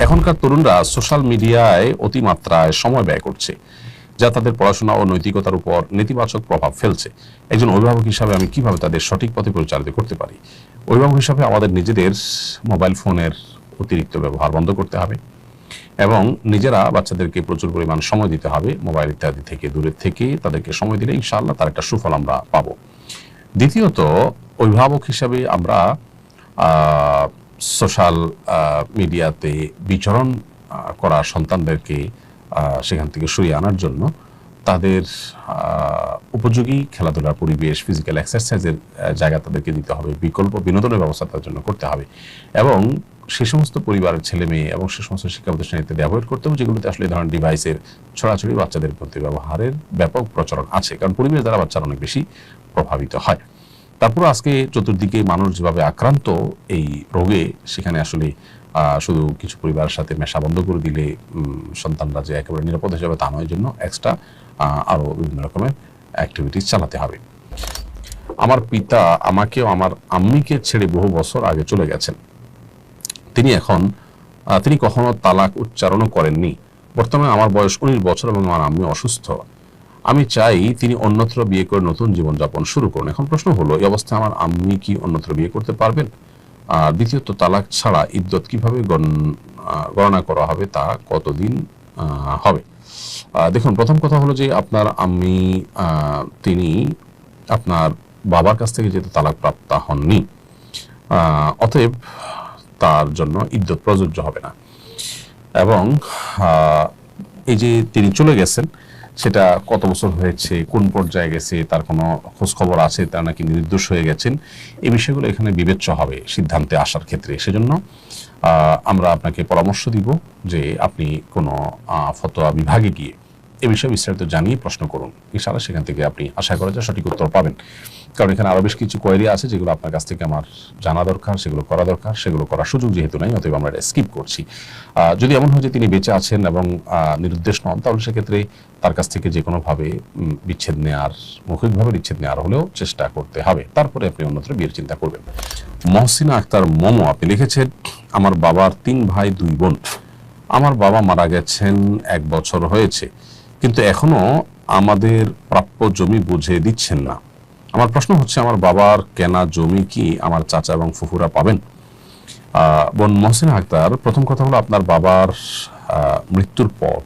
এখনকার তরুণরা সোশ্যাল মিডিয়ায় অতিমাত্রায় সময় ব্যয় করছে, যা তাদের পড়াশোনা ও নৈতিকতার উপর নেতিবাচক প্রভাব ফেলছে। একজন অভিভাবক হিসাবে আমি কিভাবে তাদের সঠিক পথে পরিচালিত করতে পারি? অভিভাবক হিসাবে আমাদের নিজেদের মোবাইল ফোনের অতিরিক্ত ব্যবহার বন্ধ করতে হবে এবং নিজেরা বাচ্চাদেরকে প্রচুর পরিমাণ সময় দিতে হবে। মোবাইল ইত্যাদি থেকে দূরে থেকে তাদেরকে সময় দিলে ইনশাআল্লাহ তার একটা সুফল আমরা পাবো। দ্বিতীয়ত, অভিভাবক হিসাবে আমরা সোশ্যাল মিডিয়াতে বিচরণ করা সন্তানদেরকে সেখান থেকে সরিয়ে আনার জন্য তাদের উপযোগী খেলাধুলার পরিবেশ, ফিজিক্যাল এক্সারসাইজের জায়গা তাদেরকে দিতে হবে, বিকল্প বিনোদনের ব্যবস্থা তার জন্য করতে হবে এবং সে সমস্ত পরিবারের ছেলে মেয়ে এবং সে সমস্ত শিক্ষা প্রতিষ্ঠান ইত্যাদি অ্যাভয়েড করতে হবে যেগুলোতে আসলে এই ধরনের ডিভাইসের ছড়াছড়ি বাচ্চাদের প্রতি ব্যবহারের ব্যাপক প্রচলন আছে, কারণ পরিবেশ দ্বারা বাচ্চারা অনেক বেশি প্রভাবিত হয়। তারপর আজকে চতুর্দিকে মানুষ যেভাবে আক্রান্ত এই রোগে, সেখানে আসলে শুধু কিছু পরিবারের সাথে মেশা বন্ধ করে দিলে সন্তানরা যে একেবারে নিরাপদ হিসাবে তা নয়, জন্য এক্সট্রা আরও বিভিন্ন রকমের অ্যাক্টিভিটিস চালাতে হবে। আমার পিতা আমাকেও আমার আম্মিকে ছেড়ে বহু বছর আগে চলে গেছেন। তিনি কখনো তালাক উচ্চারণও করেননি। বর্তমানে আমার বয়স 19 বছর এবং আমার আম্মি অসুস্থ। আমি চাই তিনি অন্যত্র বিয়ে করে নতুন জীবনযাপন শুরু করুন। এখন প্রশ্ন হলো, এই অবস্থায় আমার আম্মি কি অন্যত্র বিয়ে করতে পারবেন? দ্বিতীয়ত, তালাক ছাড়া ইদ্যত কিভাবে গণনা করা হবে, তা কতদিন হবে? দেখুন, প্রথম কথা হলো যে আপনার আম্মি তিনি আপনার বাবার কাছ থেকে যেহেতু তালাক প্রাপ্ত হননি, অতএব তার জন্য ইদ্যত প্রযোজ্য হবে না। এবং এই যে তিনি চলে গেছেন, সেটা কত বছর হয়েছে, কোন পর্যায়ে গেছে, তার কোনো খোঁজখবর আছে, তার নাকি নির্দোষ হয়ে গেছেন, এই বিষয়গুলো এখানে বিবেচ্য হবে সিদ্ধান্তে আসার ক্ষেত্রে। সেজন্য আমরা আপনাকে পরামর্শ দিব যে আপনি কোনো ফতোয়া বিভাগে গিয়ে এ বিষয়ে বিস্তারিত জানিয়ে প্রশ্ন করুন। ইনশাআল্লাহ সেখান থেকে আপনি আশা করা যায় সঠিক উত্তর পাবেন, কারণ এখানে আরও বেশ কিছু কোয়েরি আছে যেগুলো আপনার কাছ থেকে আমার জানা দরকার, সেগুলো করা দরকার। সেগুলো করার সুযোগ যেহেতু নাই, অতএব আমরা এটা স্কিপ করছি। যদি এমন হয় যে তিনি বেঁচে আছেন এবং নিরুদ্দেশ নন, তাহলে সেক্ষেত্রে তার কাছ থেকে যে কোনোভাবে বিচ্ছেদ নেওয়ার, মৌখিকভাবে বিচ্ছেদ নেওয়ার হলেও চেষ্টা করতে হবে, তারপরে আপনি অন্যত্র বিয়ের চিন্তা করবেন। মহসিনা আক্তার মোমো আপনি লিখেছেন, আমার বাবার 3 ভাই 2 বোন। আমার বাবা মারা গেছেন 1 বছর হয়েছে, কিন্তু এখনো আমাদের প্রাপ্য জমি বুঝে দিচ্ছেন না। আমার প্রশ্ন হচ্ছে, আমার বাবার কেনা জমি কি আমার চাচা এবং ফুফুরা পাবেন? বোন মহসিনা আক্তার, প্রথম কথা হলো, আপনার বাবার মৃত্যুর পর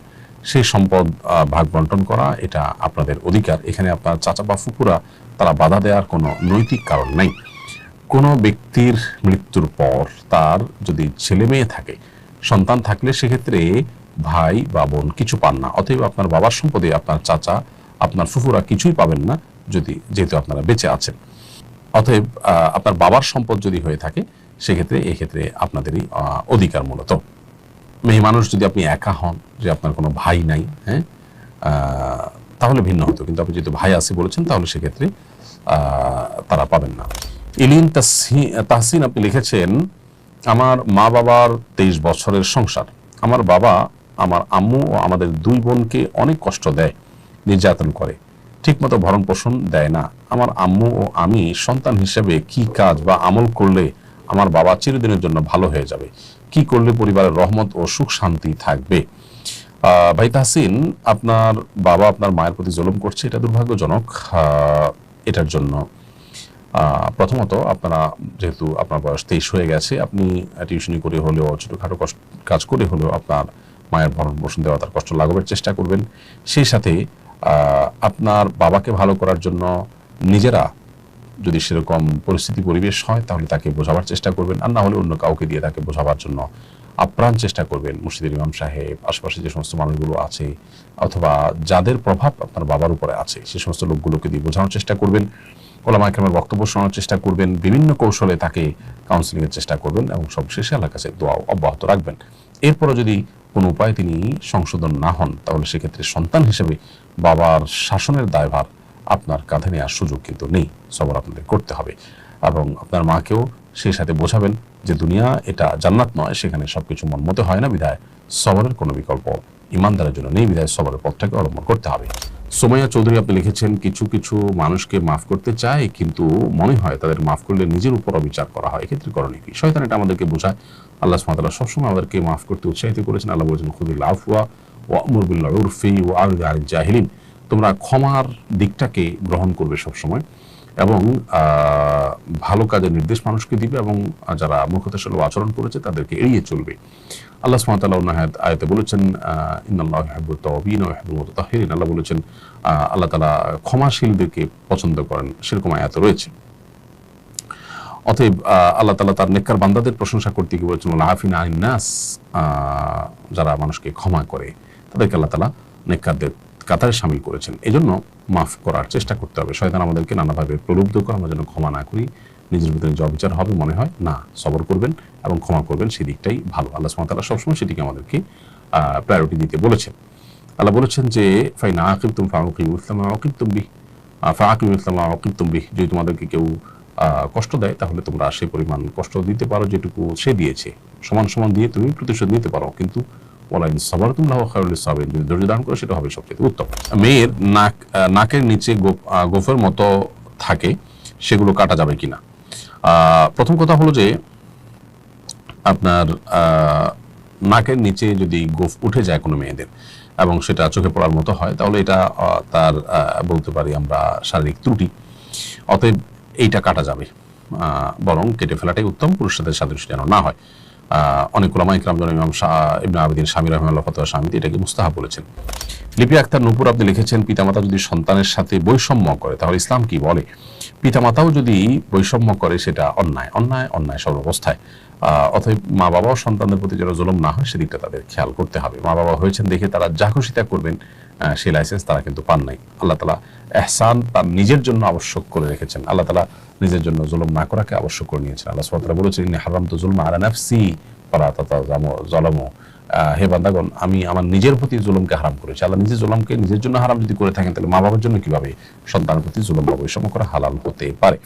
সেই সম্পদ ভাগ বন্টন করা এটা আপনাদের অধিকার। এখানে আপনার চাচা বা ফুফুরা তারা বাধা দেওয়ার কোনো নৈতিক কারণ নেই। কোনো ব্যক্তির মৃত্যুর পর তার যদি ছেলে মেয়ে থাকে, সন্তান থাকলে সেক্ষেত্রে ভাই বা বোন কিছু পান না। অতএব আপনার বাবার সম্পদে আপনার চাচা, আপনার ফুফুরা কিছুই পাবেন না যেহেতু আপনারা বেঁচে আছেন। অতএব আপনার বাবার সম্পদ যদি হয়ে থাকে, সেক্ষেত্রে এক্ষেত্রে আপনাদেরই অধিকার। মূলত মেয়ে মানুষ যদি আপনি একা হন, যে আপনার কোনো ভাই নাই, হ্যাঁ, তাহলে ভিন্ন হতো, কিন্তু আপনি যেহেতু ভাই আছে বলেছেন, তাহলে সেক্ষেত্রে তারা পাবেন না। ইলিন তাহসিন আপনি লিখেছেন, আমার মা বাবার 23 বছরের সংসার। আমার বাবা আমার আম্মু ও আমাদের 2 বোনকে অনেক কষ্ট দেয়, নির্যাতন করে, ঠিকমতো ভরণ পোষণ দেয় না। আমার আম্মু ও আমি সন্তান হিসেবে কি কাজ বা আমল করলে আমার বাবা চিরদিনের জন্য ভালো হয়ে যাবে? কি করলে পরিবারের রহমত ও সুখ শান্তি থাকবে? ভাই তাহসিন, আপনার বাবা আপনার মায়ের প্রতি জুলুম করছে, এটা দুর্ভাগ্যজনক। এটার জন্য প্রথমত আপনারা, যেহেতু আপনার বয়স 23 হয়ে গেছে, আপনি টিউশনি করে হলেও, ছোটোখাটো কাজ করে হলেও আপনার মায়ের ভরণ পোষণ দেওয়া, তার কষ্ট লাঘবের চেষ্টা করবেন। সেই সাথে আপনার বাবাকে ভালো করার জন্য নিজেরা যদি সেরকম পরিস্থিতি পরিবেশ হয়, তাহলে তাকে বোঝাবার চেষ্টা করবেন, আর না হলে অন্য কাউকে দিয়ে তাকে বোঝাবার জন্য আপ্রাণ চেষ্টা করবেন। মসজিদের ইমাম সাহেব, আশেপাশে যে সমস্ত মানুষগুলো আছে, অথবা যাদের প্রভাব আপনার বাবার উপরে আছে, সে সমস্ত লোকগুলোকে দিয়ে বোঝানোর চেষ্টা করবেন। ওলামা কেরামের বক্তব্য শোনার চেষ্টা করবেন, বিভিন্ন কৌশলে তাকে কাউন্সিলিং এর চেষ্টা করবেন এবং সবশেষে আল্লাহর কাছে দোয়া অব্যাহত রাখবেন। এরপরও যদি কোনো উপায় তিনি সংশোধন না হন, তাহলে সেক্ষেত্রে সন্তান হিসেবে বাবার শাসনের দায়ভার আপনার কাঁধে নেওয়ার সুযোগ কিন্তু নেই, সবর আপনাদের করতে হবে। এবং আপনার মাকেও সেই সাথে বোঝাবেন যে দুনিয়া এটা জান্নাত নয়, সেখানে সবকিছু মন মতো হয় না, বিধায় সবরের কোনো বিকল্প ইমানদারের জন্য নেই, বিধায় সবরের পথটাকে অবলম্বন করতে হবে। সোমাইয়া চৌধুরী আপনি লিখেছেন, কিছু কিছু মানুষকে মাফ করতে চায় কিন্তু মনে হয় তাদের মাফ করলে নিজের উপর অবিচার করা হয়, এক্ষেত্রে করণীয় কি? শয়তান এটা আমাদেরকে বোঝায়। আল্লাহ সুবহানাহু ওয়া তাআলা সবসময় আমাদেরকে মাফ করতে উৎসাহিত করেছেন। আল্লাহ বলেছেন, খুযিল আফওয়া ওয়া'মুর বিল উরফি ওয়া'রিদ আনিল জাহিলিন, তোমরা ক্ষমার দিকটাকে গ্রহণ করবে সবসময় এবং ভালো কাজের নির্দেশ মানুষকে দিবে এবং যারা মূর্খতার সাথে আচরণ করেছে তাদেরকে এড়িয়ে চলবে। আল্লাহ সুবহানাহু ওয়া তাআলা অন্য আয়াতে বলেছেন, ইন্নাল্লাহা ইউহিব্বুত তাওয়াবিন ওয়া ইউহিব্বুল মুতাতাহহিরিন, আল্লাহ বলেছেন আল্লাহ তাআলা ক্ষমাশীলদেরকে পছন্দ করেন, সেরকম আয়াত রয়েছে। অতএব আল্লাহ তাআলা তার নেককার বান্দাদের প্রশংসা করতে গিয়ে বলেছেন, ওয়াল আফিনা আনিন নাস, যারা মানুষকে ক্ষমা করে তাদেরকে আল্লাহ তাআলা নেককারদের কাতারে শামিল করেছেন। এজন্য মাফ করার চেষ্টা করতে হবে। শয়তান আমাদেরকে নানাভাবে প্রলুব্ধ করে আমরা যেন ক্ষমা না করি, নিজের ভিতরে যে অবিচার হবে মনে হয় না, সবর করবেন এবং ক্ষমা করবেন, সেই দিকটাই ভালো। আল্লাহ সুবহানাহু ওয়া তাআলা সবসময় সেটিকে আমাদেরকে প্রায়োরিটি দিতে বলেছেন। আল্লাহ বলেছেন যে ফাইন আকিবতুম ফাআকিবু মিসলা মা আকিবতুম বিহি, ফাআকিবু মিসলা মা আকিবতুম বিহি, যদি তোমাদেরকে কেউ কষ্ট দেয় তাহলে তোমরা সেই পরিমাণ কষ্ট দিতে পারো যেটুকু সে দিয়েছে, সমান সমান দিয়ে তুমি প্রতিশোধ নিতে পারো, কিন্তু ওয়ালাইন সাবারতুম লাহু খায়রুল লিস-সাবিরিন, যদি ধৈর্য ধারণ করো সেটা হবে সবচেয়ে উত্তম। মেয়ের নাকের নিচে গোফের মতো থাকে, সেগুলো কাটা যাবে কিনা? প্রথম কথা হলো যে আপনার নাকের নিচে যদি গোফ উঠে যায় কোনো মেয়েদের এবং সেটা চোখে পড়ার মতো হয়, তাহলে এটা তার বলতে পারি আমরা শারীরিক ত্রুটি, অতএব এইটা কাটা যাবে, বরং কেটে ফেলাটাই উত্তম, পুরুষের সাথে সাদৃশ্য যেন না হয়। অনেক উলামা ইকরাম যেমন ইমাম ইবনে আবিদিন শামী রাহিমাহুল্লাহ ফতোয়া শামীতে এটাকে মুস্তাহাব বলেছেন। লিপি আক্তার নূপুর আপনি লিখেছেন, পিতামাতা যদি সন্তানের সাথে বৈষম্য করে তাহলে ইসলাম কি বলে? পিতামাতাও যদি বৈষম্য করে সেটা অন্যায়, অন্যায়, অন্যায় সর্বাবস্থায়। অতএব মা বাবাও সন্তানদের প্রতি যেন জুলুম না হয় সেদিকটা তাদের খেয়াল করতে হবে। মা বাবা হয়েছেন দেখে তারা যা খুশি তা করবেন, সেই লাইসেন্স তারা কিন্তু পান নাই। আল্লাহ তাআলা ইহসান তার নিজের জন্য আবশ্যক করে রেখেছেন। আল্লাহ তাআলা নিজের জন্য জুলুম না করাকে আবশ্যক করে নিয়েছেন। আল্লাহ সুবহানাহু ওয়া তাআলা বলেছেন, ইন্নী হারামতু যুলমা আলা নাফসি ফালা তাযালামু, হে বান্দাগণ, আমি আমার নিজের প্রতি জুলুমকে হারাম করেছি। আল্লাহ নিজের জুলুমকে নিজের জন্য হারাম যদি করে থাকেন, তাহলে মা বাবার জন্য কিভাবে সন্তানের প্রতি জুলুম বা বৈষম্য করা হালাল হতে পারে?